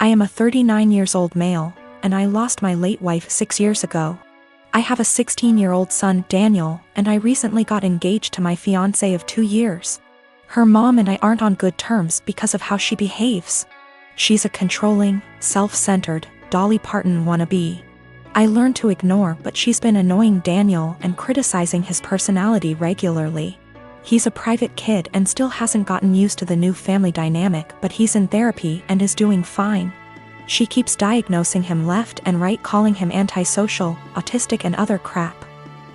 I am a 39 years old male, and I lost my late wife 6 years ago. I have a 16-year-old son, Daniel, and I recently got engaged to my fiancé of 2 years. Her mom and I aren't on good terms because of how she behaves. She's a controlling, self-centered, Dolly Parton wannabe. I learned to ignore, but she's been annoying Daniel and criticizing his personality regularly. He's a private kid and still hasn't gotten used to the new family dynamic, but he's in therapy and is doing fine. She keeps diagnosing him left and right, calling him antisocial, autistic and other crap.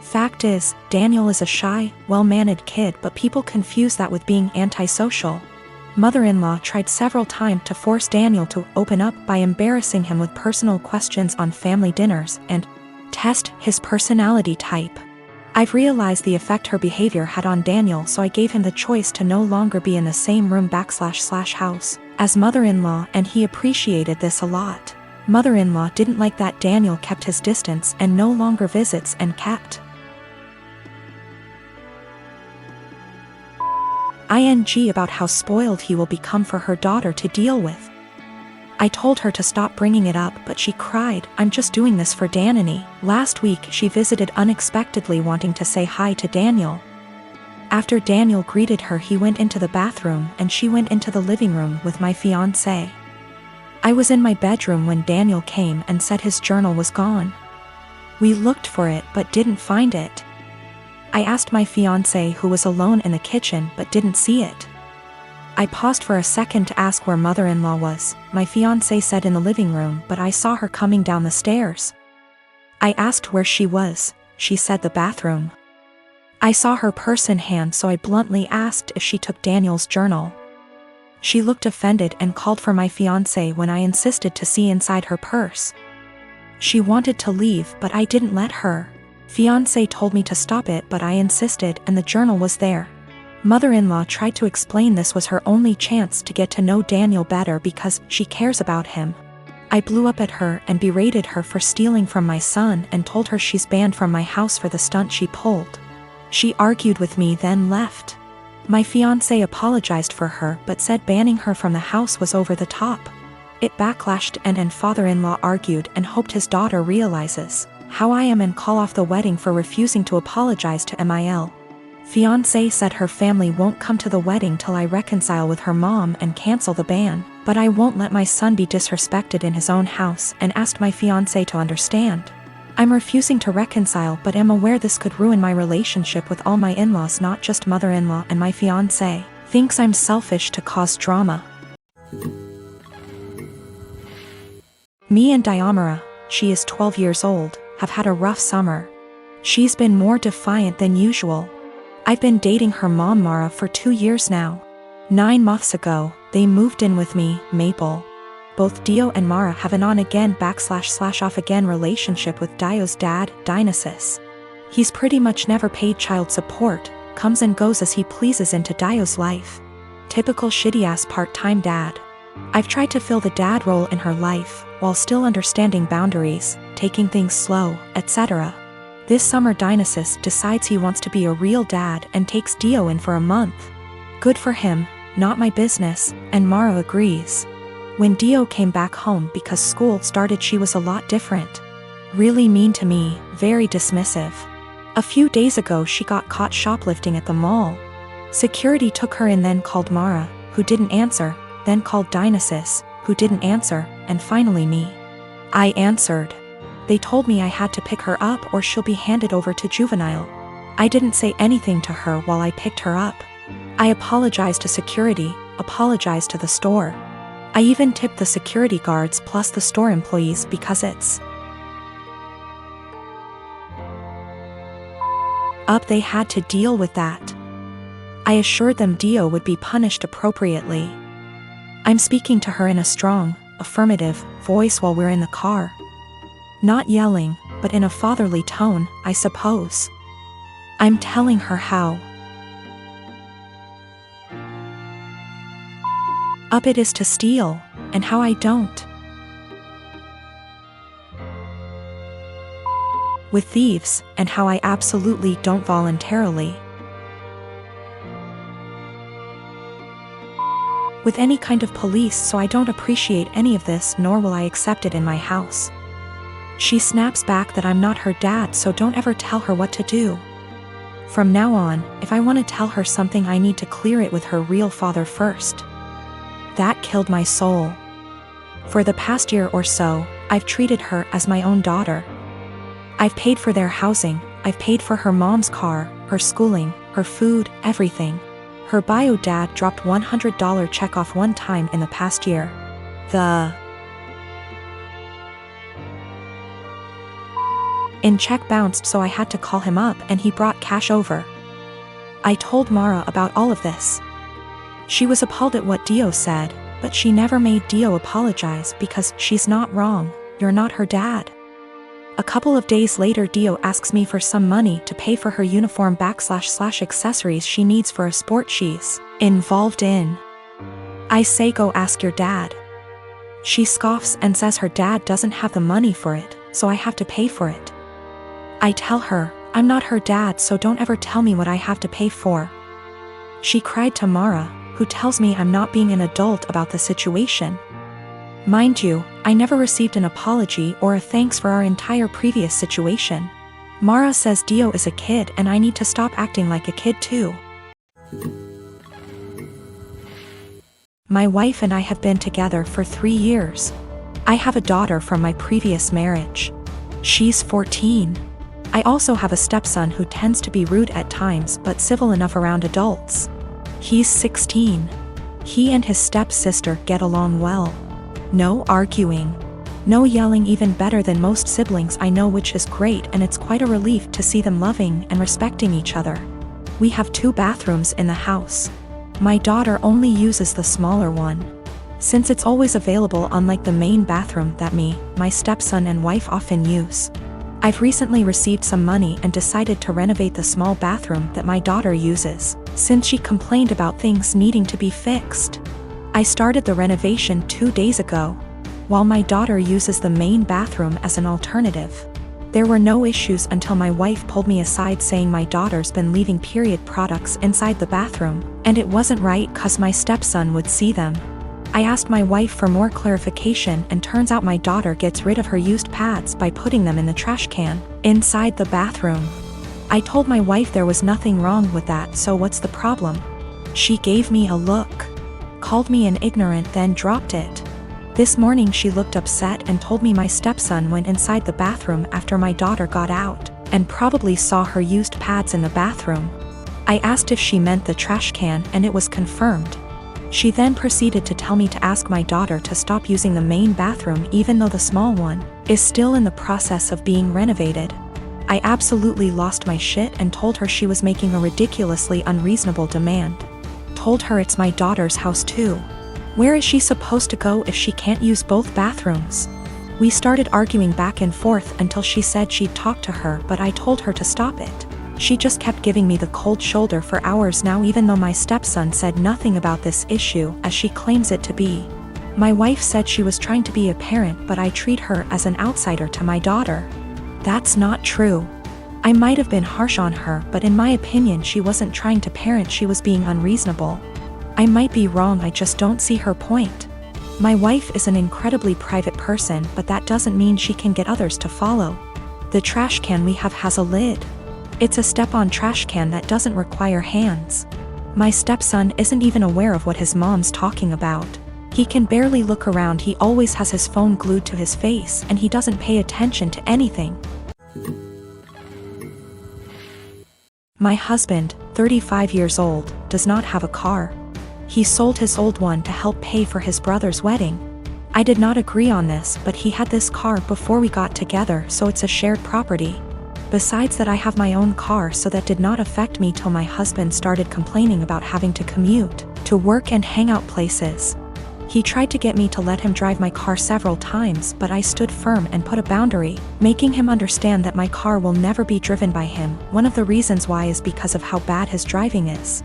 Fact is, Daniel is a shy, well-mannered kid, but people confuse that with being antisocial. Mother-in-law tried several times to force Daniel to open up by embarrassing him with personal questions on family dinners and test his personality type. I've realized the effect her behavior had on Daniel, so I gave him the choice to no longer be in the same room / house as mother-in-law, and he appreciated this a lot. Mother-in-law didn't like that Daniel kept his distance and no longer visits and kept ing about how spoiled he will become for her daughter to deal with. I told her to stop bringing it up, but she cried, "I'm just doing this for Danny." Last week she visited unexpectedly, wanting to say hi to Daniel. After Daniel greeted her, he went into the bathroom and she went into the living room with my fiancé. I was in my bedroom when Daniel came and said his journal was gone. We looked for it but didn't find it. I asked my fiancé, who was alone in the kitchen, but didn't see it. I paused for a second to ask where mother-in-law was. My fiancé said in the living room, but I saw her coming down the stairs. I asked where she was. She said the bathroom. I saw her purse in hand, so I bluntly asked if she took Daniel's journal. She looked offended and called for my fiancé when I insisted to see inside her purse. She wanted to leave, but I didn't let her. Fiancé told me to stop it, but I insisted, and the journal was there. Mother-in-law tried to explain this was her only chance to get to know Daniel better because she cares about him. I blew up at her and berated her for stealing from my son and told her she's banned from my house for the stunt she pulled. She argued with me, then left. My fiancé apologized for her but said banning her from the house was over the top. It backlashed and father-in-law argued and hoped his daughter realizes how I am and call off the wedding for refusing to apologize to Mil. Fiancé said her family won't come to the wedding till I reconcile with her mom and cancel the ban, but I won't let my son be disrespected in his own house and asked my fiancé to understand. I'm refusing to reconcile but am aware this could ruin my relationship with all my in-laws, not just mother-in-law, and my fiancé thinks I'm selfish to cause drama. Me and Diamara, she is 12 years old, have had a rough summer. She's been more defiant than usual. I've been dating her mom Mara for 2 years now. 9 months ago, they moved in with me, Maple. Both Dio and Mara have an on-again / off-again relationship with Dio's dad, Dionysus. He's pretty much never paid child support, comes and goes as he pleases into Dio's life. Typical shitty-ass part-time dad. I've tried to fill the dad role in her life, while still understanding boundaries, taking things slow, etc. This summer Dionysus decides he wants to be a real dad and takes Dio in for a month. Good for him, not my business, and Mara agrees. When Dio came back home because school started, she was a lot different. Really mean to me, very dismissive. A few days ago she got caught shoplifting at the mall. Security took her in, then called Mara, who didn't answer, then called Dionysus, who didn't answer, and finally me. I answered. They told me I had to pick her up or she'll be handed over to juvenile. I didn't say anything to her while I picked her up. I apologized to security, apologized to the store. I even tipped the security guards plus the store employees because it's up, they had to deal with that. I assured them Dio would be punished appropriately. I'm speaking to her in a strong, affirmative voice while we're in the car. Not yelling, but in a fatherly tone, I suppose. I'm telling her how up it is to steal, and how I don't. With thieves, and how I absolutely don't voluntarily. with any kind of police, so I don't appreciate any of this, nor will I accept it in my house. She snaps back that I'm not her dad, so don't ever tell her what to do. From now on, if I want to tell her something, I need to clear it with her real father first. That killed my soul. For the past year or so, I've treated her as my own daughter. I've paid for their housing, I've paid for her mom's car, her schooling, her food, everything. Her bio dad dropped $100 check off one time in the past year. In check bounced, so I had to call him up and he brought cash over. I told Mara about all of this. She was appalled at what Dio said, but she never made Dio apologize because she's not wrong, you're not her dad. A couple of days later, Dio asks me for some money to pay for her uniform / accessories she needs for a sport she's involved in. I say, go ask your dad. She scoffs and says her dad doesn't have the money for it, so I have to pay for it. I tell her, I'm not her dad, so don't ever tell me what I have to pay for. She cried to Mara, who tells me I'm not being an adult about the situation. Mind you, I never received an apology or a thanks for our entire previous situation. Mara says Dio is a kid and I need to stop acting like a kid too. My wife and I have been together for 3 years. I have a daughter from my previous marriage. She's 14. I also have a stepson who tends to be rude at times but civil enough around adults. He's 16. He and his stepsister get along well. No arguing. No yelling, even better than most siblings I know, which is great, and it's quite a relief to see them loving and respecting each other. We have 2 bathrooms in the house. My daughter only uses the smaller one, since it's always available, unlike the main bathroom that me, my stepson and wife often use. I've recently received some money and decided to renovate the small bathroom that my daughter uses, since she complained about things needing to be fixed. I started the renovation 2 days ago, while my daughter uses the main bathroom as an alternative. There were no issues until my wife pulled me aside saying my daughter's been leaving period products inside the bathroom, and it wasn't right cause my stepson would see them. I asked my wife for more clarification, and turns out my daughter gets rid of her used pads by putting them in the trash can inside the bathroom. I told my wife there was nothing wrong with that, so what's the problem? She gave me a look, called me an ignorant, then dropped it. This morning she looked upset and told me my stepson went inside the bathroom after my daughter got out, and probably saw her used pads in the bathroom. I asked if she meant the trash can, and it was confirmed. She then proceeded to tell me to ask my daughter to stop using the main bathroom even though the small one is still in the process of being renovated. I absolutely lost my shit and told her she was making a ridiculously unreasonable demand. Told her it's my daughter's house too. Where is she supposed to go if she can't use both bathrooms? We started arguing back and forth until she said she'd talk to her, but I told her to stop it. She just kept giving me the cold shoulder for hours now, even though my stepson said nothing about this issue as she claims it to be. My wife said she was trying to be a parent, but I treat her as an outsider to my daughter. That's not true. I might have been harsh on her, but in my opinion she wasn't trying to parent, she was being unreasonable. I might be wrong, I just don't see her point. My wife is an incredibly private person, but that doesn't mean she can get others to follow. The trash can we have has a lid. It's a step-on trash can that doesn't require hands. My stepson isn't even aware of what his mom's talking about. He can barely look around, he always has his phone glued to his face, and he doesn't pay attention to anything. My husband, 35 years old, does not have a car. He sold his old one to help pay for his brother's wedding. I did not agree on this, but he had this car before we got together, so it's a shared property. Besides that, I have my own car, so that did not affect me till my husband started complaining about having to commute to work and hangout places. He tried to get me to let him drive my car several times, but I stood firm and put a boundary, making him understand that my car will never be driven by him. One of the reasons why is because of how bad his driving is.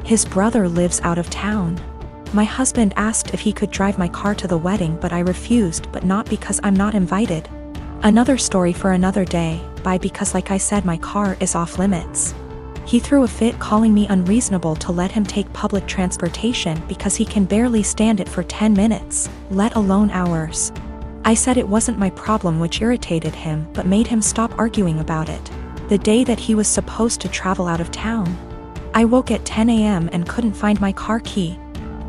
His brother lives out of town. My husband asked if he could drive my car to the wedding, but I refused, but not because I'm not invited. Another story for another day, because like I said, my car is off limits. He threw a fit, calling me unreasonable to let him take public transportation because he can barely stand it for 10 minutes, let alone hours. I said it wasn't my problem, which irritated him but made him stop arguing about it. The day that he was supposed to travel out of town, I woke at 10 a.m. and couldn't find my car key.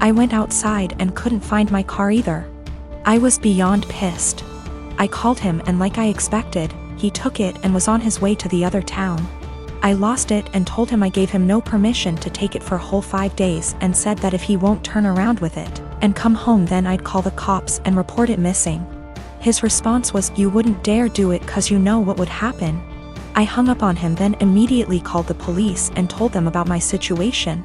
I went outside and couldn't find my car either. I was beyond pissed. I called him and, like I expected, he took it and was on his way to the other town. I lost it and told him I gave him no permission to take it for a whole 5 days and said that if he won't turn around with it and come home, then I'd call the cops and report it missing. His response was, "You wouldn't dare do it 'cause you know what would happen." I hung up on him, then immediately called the police and told them about my situation.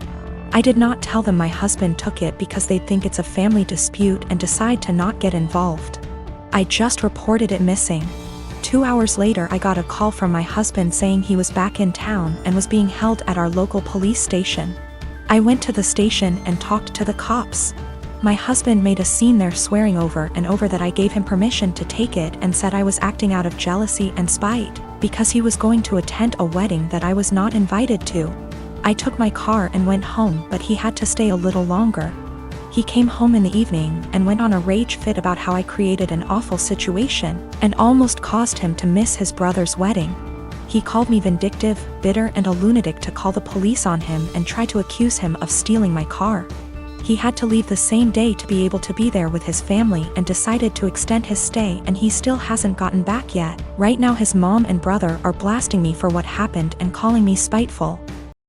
I did not tell them my husband took it because they'd think it's a family dispute and decide to not get involved. I just reported it missing. 2 hours later, I got a call from my husband saying he was back in town and was being held at our local police station. I went to the station and talked to the cops. My husband made a scene there, swearing over and over that I gave him permission to take it and said I was acting out of jealousy and spite because he was going to attend a wedding that I was not invited to. I took my car and went home, but he had to stay a little longer. He came home in the evening and went on a rage fit about how I created an awful situation and almost caused him to miss his brother's wedding. He called me vindictive, bitter, and a lunatic to call the police on him and try to accuse him of stealing my car. He had to leave the same day to be able to be there with his family and decided to extend his stay, and he still hasn't gotten back yet. Right now his mom and brother are blasting me for what happened and calling me spiteful.